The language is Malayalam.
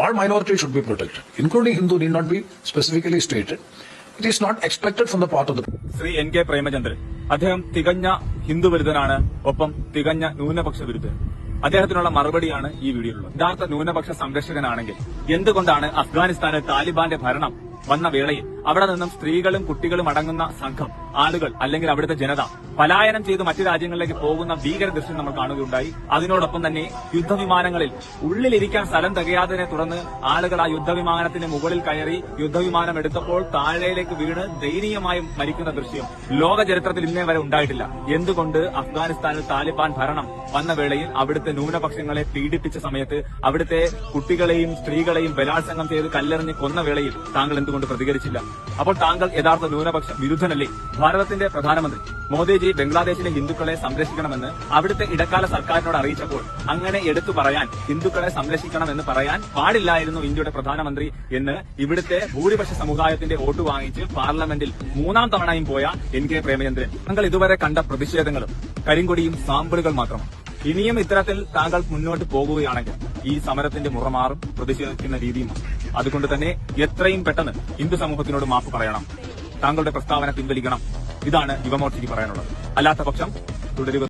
All minorities should be protected, including Hindu need not be specifically stated. It is not expected from the part of the... Shri N.K. Premachandran അദ്ദേഹം തികഞ്ഞ ഹിന്ദു വിരുദ്ധനാണ്, ഒപ്പം തികഞ്ഞ ന്യൂനപക്ഷ വിരുദ്ധൻ. അദ്ദേഹത്തിനുള്ള മറുപടിയാണ് ഈ വീഡിയോയിലുള്ളത്. യഥാർത്ഥ ന്യൂനപക്ഷ സംരക്ഷകനാണെങ്കിൽ എന്തുകൊണ്ടാണ് അഫ്ഗാനിസ്ഥാനിൽ താലിബാന്റെ ഭരണം വന്ന വേളയിൽ അവിടെ നിന്നും സ്ത്രീകളും കുട്ടികളും അടങ്ങുന്ന സംഘം ആളുകൾ അല്ലെങ്കിൽ അവിടുത്തെ ജനത പലായനം ചെയ്ത് മറ്റു രാജ്യങ്ങളിലേക്ക് പോകുന്ന ഭീകര ദൃശ്യം നമ്മൾ കാണുകയുണ്ടായി. അതിനോടൊപ്പം തന്നെ യുദ്ധവിമാനങ്ങളിൽ ഉള്ളിലിരിക്കാൻ സ്ഥലം തികയാതിനെ തുടർന്ന് ആളുകൾ ആ യുദ്ധവിമാനത്തിന് മുകളിൽ കയറി യുദ്ധവിമാനം എടുത്തപ്പോൾ താഴേലേക്ക് വീണ് ദയനീയമായി മരിക്കുന്ന ദൃശ്യം ലോക ചരിത്രത്തിൽ ഇന്നേ വരെ ഉണ്ടായിട്ടില്ല. എന്തുകൊണ്ട് അഫ്ഗാനിസ്ഥാനിൽ താലിബാൻ ഭരണം വന്ന വേളയിൽ അവിടുത്തെ ന്യൂനപക്ഷങ്ങളെ പീഡിപ്പിച്ച സമയത്ത് അവിടുത്തെ കുട്ടികളെയും സ്ത്രീകളെയും ബലാത്സംഗം ചെയ്ത് കല്ലെറിഞ്ഞ് കൊന്ന വേളയിൽ താങ്കൾ എന്തുകൊണ്ട് പ്രതികരിച്ചില്ല? അപ്പോൾ താങ്കൾ യഥാർത്ഥ ന്യൂനപക്ഷ വിരുദ്ധനല്ലേ? ഭാരതത്തിന്റെ പ്രധാനമന്ത്രി മോദിജി ബംഗ്ലാദേശിലെ ഹിന്ദുക്കളെ സംരക്ഷിക്കണമെന്ന് അവിടുത്തെ ഇടക്കാല സർക്കാരിനോട് അറിയിച്ചപ്പോൾ അങ്ങനെ എടുത്തു പറയാൻ, ഹിന്ദുക്കളെ സംരക്ഷിക്കണമെന്ന് പറയാൻ പാടില്ലായിരുന്നു ഇന്ത്യയുടെ പ്രധാനമന്ത്രി എന്ന് ഇവിടുത്തെ ഭൂരിപക്ഷ സമുദായത്തിന്റെ വോട്ട് വാങ്ങിച്ച് പാർലമെന്റിൽ 3ാം തവണയും പോയ N.K. പ്രേമചന്ദ്രൻ, താങ്കൾ ഇതുവരെ കണ്ട പ്രതിഷേധങ്ങളും കരിങ്കൊടിയും സാമ്പിളുകൾ മാത്രമാണ്. ഇനിയും ഇത്തരത്തിൽ താങ്കൾ മുന്നോട്ട് പോകുകയാണെങ്കിൽ ഈ സമരത്തിന്റെ മുറമാറും, പ്രതിഷേധിക്കുന്ന രീതിയും. അതുകൊണ്ട് തന്നെ എത്രയും പെട്ടെന്ന് ഹിന്ദു സമൂഹത്തിനോട് മാപ്പ് പറയണം, താങ്കളുടെ പ്രസ്താവന പിൻവലിക്കണം. ഇതാണ് യുവമോർച്ചയ്ക്ക് പറയാനുള്ളത്. അല്ലാത്ത പക്ഷം തുടരുക.